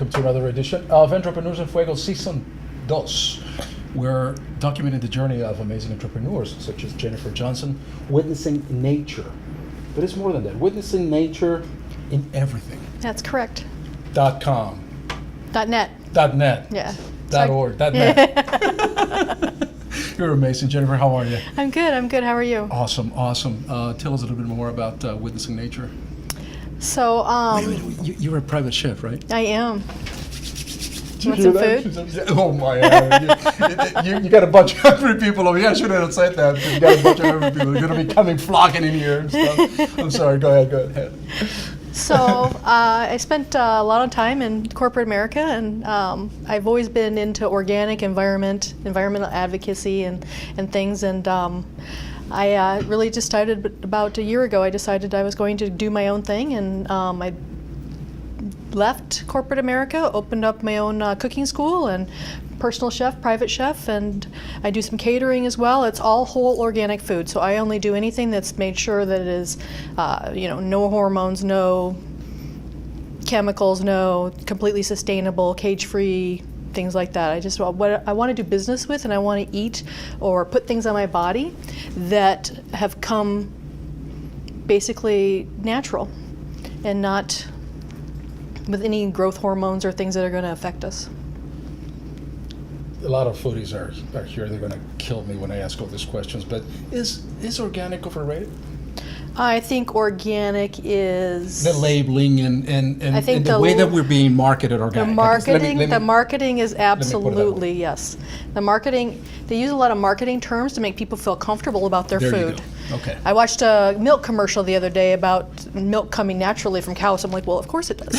welcome to another edition of Entrepreneurs in Fuego Season 2. We're documenting the journey of amazing entrepreneurs such as Jennifer Johnson, witnessing nature. But it's more than that, witnessing nature in everything. That's correct. .com. .net. .net. Yeah. .org. .net. You're amazing, Jennifer. How are you? I'm good. How are you? Awesome. Tell us a little bit more about witnessing nature. So, Wait, you're a private chef, right? I am. You want some food? Oh my God. You got a bunch of hungry people over here. I shouldn't have said that. You got a bunch of hungry people. They're going to be coming flocking in here and stuff. I'm sorry. Go ahead. So, I spent a lot of time in corporate America, and I've always been into organic environmental advocacy and things. And I really decided about a year ago, I decided I was going to do my own thing, and I left corporate America, opened up my own cooking school and personal chef, private chef, and I do some catering as well. It's all whole organic food, so I only do anything that's made sure that it is, no hormones, no chemicals, no completely sustainable, cage-free, things like that. What I want to do business with, and I want to eat or put things on my body that have come basically natural and not with any growth hormones or things that are going to affect us. A lot of foodies are here. They're going to kill me when I ask all these questions, but is organic overrated? I think organic is... The labeling and I think the way that we're being marketed organic. The marketing is absolutely, yes. The marketing, they use a lot of marketing terms to make people feel comfortable about their food. There you go. Okay. I watched a milk commercial the other day about milk coming naturally from cows. I'm like, well, of course it does.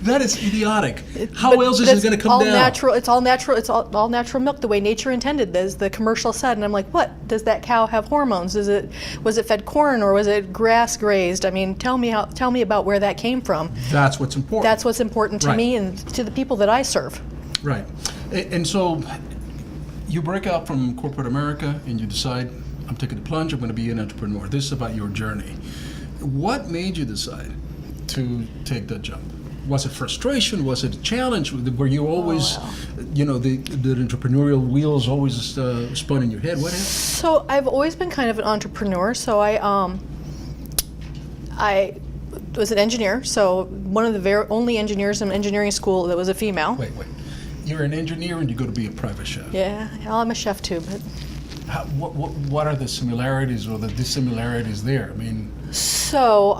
That is idiotic. How else is it going to come down? It's all natural. It's all natural milk, the way nature intended, as the commercial said. And I'm like, what? Does that cow have hormones? Was it fed corn or was it grass grazed? I mean, tell me about where that came from. That's what's important. That's what's important to me and to the people that I serve. Right. And so you break out from corporate America and you decide, I'm taking the plunge, I'm going to be an entrepreneur. This is about your journey. What made you decide to take that jump? Was it frustration? Was it a challenge? Were you always, the entrepreneurial wheels always spun in your head? What happened? So I've always been kind of an entrepreneur. So I was an engineer. So one of the very only engineers in engineering school that was a female. Wait. You're an engineer and you go to be a private chef. Yeah, well, I'm a chef too, but. What are the similarities or the dissimilarities there? I mean. So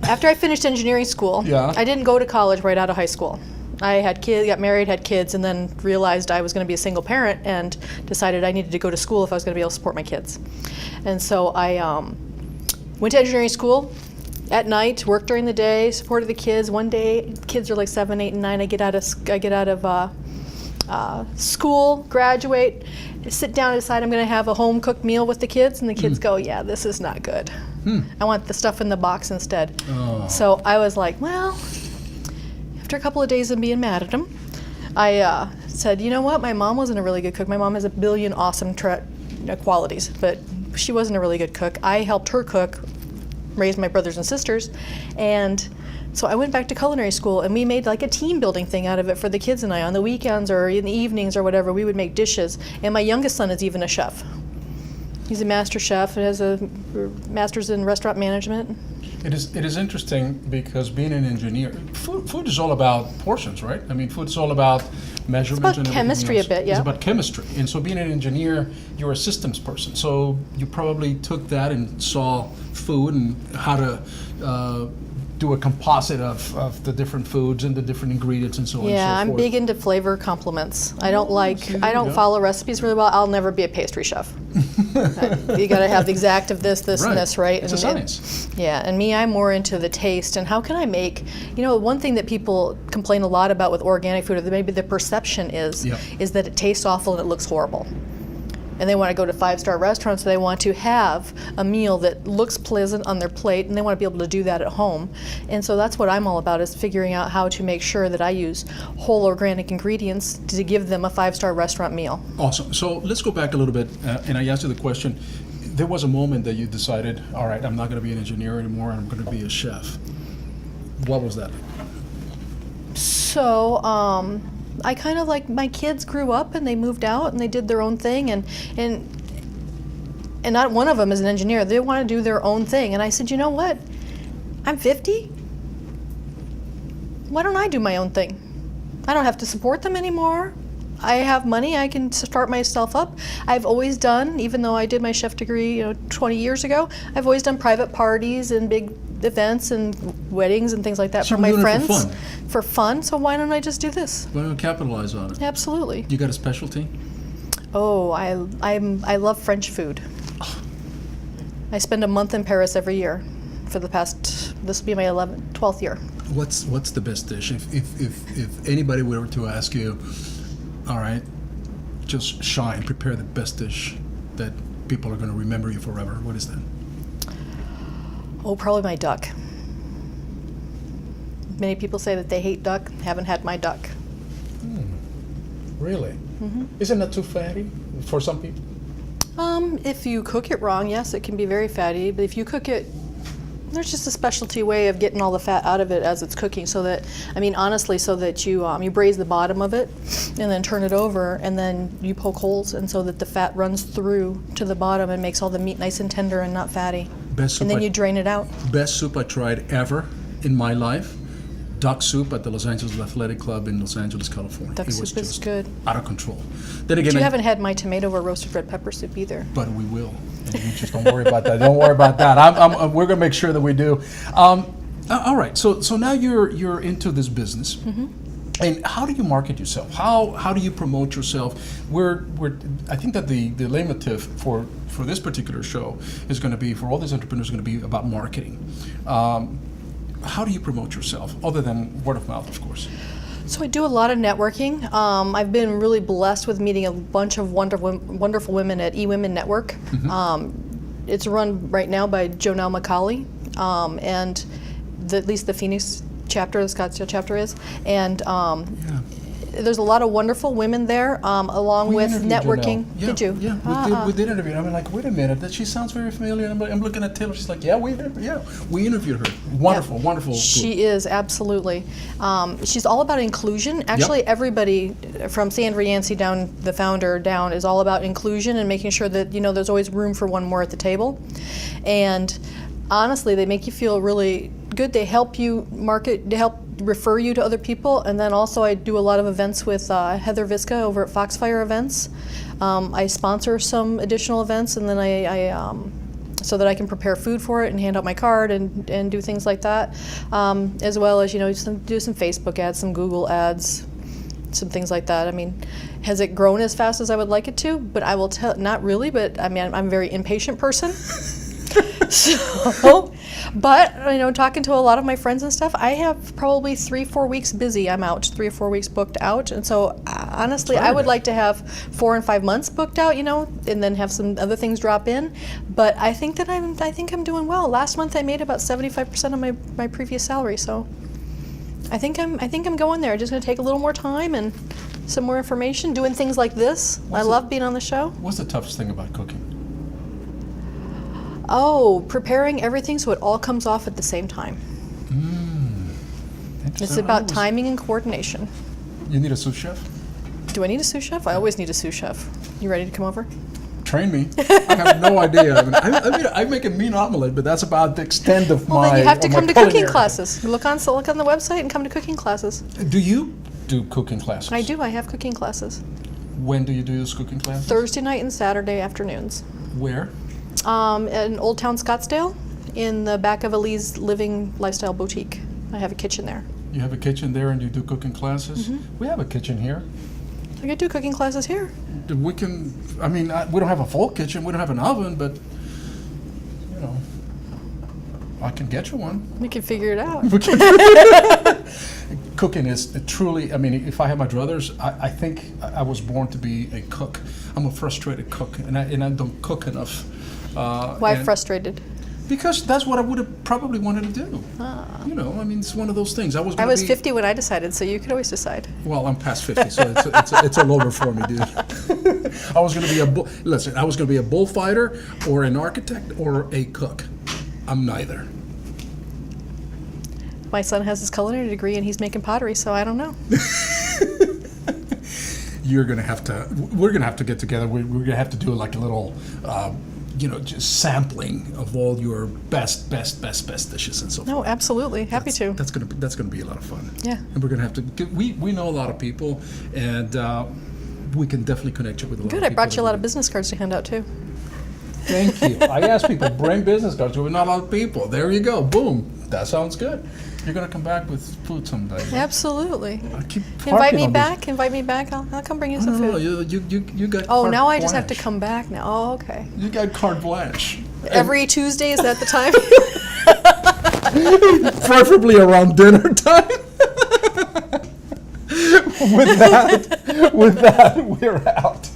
after I finished engineering school, I didn't go to college right out of high school. I had kids, got married, had kids, and then realized I was going to be a single parent and decided I needed to go to school if I was going to be able to support my kids. And so I went to engineering school at night, worked during the day, supported the kids. One day, kids are like 7, 8, and 9. I get out of school, graduate, sit down and decide I'm going to have a home-cooked meal with the kids, and the kids go, yeah, this is not good. I want the stuff in the box instead. So I was like, well, after a couple of days of being mad at them, I said, you know what, my mom wasn't a really good cook. My mom has a billion awesome qualities, but she wasn't a really good cook. I helped her cook, raise my brothers and sisters, and so I went back to culinary school, and we made like a team building thing out of it for the kids and I. On the weekends or in the evenings or whatever, we would make dishes. And my youngest son is even a chef. He's a master chef and has a master's in restaurant management. It is interesting because being an engineer, food is all about portions, right? I mean, food is all about measurements. It's about chemistry a bit, yeah. It's about chemistry. And so being an engineer, you're a systems person. So you probably took that and saw food and how to do a composite of the different foods and the different ingredients and so on and so forth. Yeah, I'm big into flavor complements. I don't follow recipes really well. I'll never be a pastry chef. You got to have the exact of this, and this, right? It's a science. And me, I'm more into the taste and how can I make, one thing that people complain a lot about with organic food, or that maybe the perception is that it tastes awful and it looks horrible. And they want to go to 5-star restaurants, so they want to have a meal that looks pleasant on their plate, and they want to be able to do that at home. And so that's what I'm all about, is figuring out how to make sure that I use whole organic ingredients to give them a 5-star restaurant meal. Awesome. So let's go back a little bit, and I asked you the question. There was a moment that you decided, all right, I'm not going to be an engineer anymore, I'm going to be a chef. What was that? So I kind of like, my kids grew up and they moved out and they did their own thing, and not one of them is an engineer. They want to do their own thing. And I said, you know what? I'm 50. Why don't I do my own thing? I don't have to support them anymore. I have money. I can start myself up. I've always done, even though I did my chef degree 20 years ago, I've always done private parties and big events and weddings and things like that So for my you're doing it friends. for fun. For fun. So why don't I just do this? Why don't we capitalize on it? Absolutely. You got a specialty? Oh, I love French food. I spend a month in Paris every year for the past, this will be my 12th year. What's the best dish? If anybody were to ask you, all right, just shine, prepare the best dish that people are going to remember you forever, what is that? Oh, probably my duck. Many people say that they hate duck, haven't had my duck. Really? Mm-hmm. Isn't that too fatty for some people? If you cook it wrong, yes, it can be very fatty, but if you cook it, there's just a specialty way of getting all the fat out of it as it's cooking, so that, honestly, so that you braise the bottom of it and then turn it over and then you poke holes, and so that the fat runs through to the bottom and makes all the meat nice and tender and not fatty. And then you drain it out. Best soup I tried ever in my life, duck soup at the Los Angeles Athletic Club in Los Angeles, California. Duck soup is good. Out of control. Then again, But you haven't had my tomato or roasted red pepper soup either. But we will. And you just don't worry about that. Don't worry about that. We're going to make sure that we do. All right. So now you're into this business. Mm-hmm. And how do you market yourself? How do you promote yourself? I think that the leitmotif for this particular show is going to be, for all these entrepreneurs, going to be about marketing. How do you promote yourself, other than word of mouth, of course? So I do a lot of networking. I've been really blessed with meeting a bunch of wonderful women at eWomen Network. Mm-hmm. It's run right now by Jonelle McCauley, and at least the Phoenix chapter, the Scottsdale chapter is. And there's a lot of wonderful women there, along with networking. Yeah, did you? Yeah, we did interview. I'm like, wait a minute, that she sounds very familiar. I'm looking at Taylor. She's like, we interviewed her. Wonderful, wonderful. She is, absolutely. She's all about inclusion. Actually, everybody from Sandra Yancey down, the founder down, is all about inclusion and making sure that there's always room for one more at the table. And honestly, they make you feel really good. They help you market, they help refer you to other people. And then also I do a lot of events with Heather Visca over at Foxfire Events. I sponsor some additional events, and then I so that I can prepare food for it and hand out my card and do things like that, as well as do some Facebook ads, some Google ads, some things like that. Has it grown as fast as I would like it to? But I will tell, not really, but I'm a very impatient person. So, but talking to a lot of my friends and stuff, I have probably 3-4 weeks busy. I'm out 3 or 4 weeks booked out, and so honestly, I would like to have 4 and 5 months booked out, and then have some other things drop in. But I think that I'm doing well. Last month I made about 75% of my previous salary, so I think I'm going there. Just going to take a little more time and some more information, doing things like this. I love being on the show. What's the toughest thing about cooking? Oh, preparing everything so it all comes off at the same time. It's about timing and coordination. You need a sous chef? Do I need a sous chef? I always need a sous chef. You ready to come over? Train me. I have no idea. I make a mean omelet, but that's about the extent of well, my. Well, then you have to come to culinary. Cooking classes. Look on the website and come to cooking classes. Do you do cooking classes? I do. I have cooking classes. When do you do those cooking classes? Thursday night and Saturday afternoons. Where? In Old Town Scottsdale, in the back of Elise Living Lifestyle Boutique. I have a kitchen there. You have a kitchen there and you do cooking classes? Mm-hmm. We have a kitchen here. I could do cooking classes here. We can, we don't have a full kitchen, we don't have an oven, but, I can get you one. We can figure it out. Cooking is truly, if I had my druthers, I think I was born to be a cook. I'm a frustrated cook, and I don't cook enough. Why frustrated? Because that's what I would have probably wanted to do. It's one of those things. I was 50 when I decided, so you could always decide. Well, I'm past 50, so it's all over for me, dude. I was going to be a bullfighter or an architect or a cook. I'm neither. my son has his culinary degree and he's making pottery, so I don't know. We're gonna have to get together. We're gonna have to do like a little, just sampling of all your best dishes and so forth. No, absolutely, happy to. That's gonna be a lot of fun. Yeah. And we're gonna have to. We know a lot of people, and we can definitely connect you with a lot of Good, people. I brought you a lot of business cards to hand out too. Thank you. I asked people, bring business cards. We're not a lot of people. There you go. Boom. That sounds good. You're gonna come back with food someday. Absolutely. I keep Invite me harping on back. Invite me back. I'll come bring you some No, food. you got. Oh, carte now I just have to blanche. come back now. Oh, okay. You got carte blanche. Every Tuesday, is that the time? Preferably around dinner time. With that, we're out.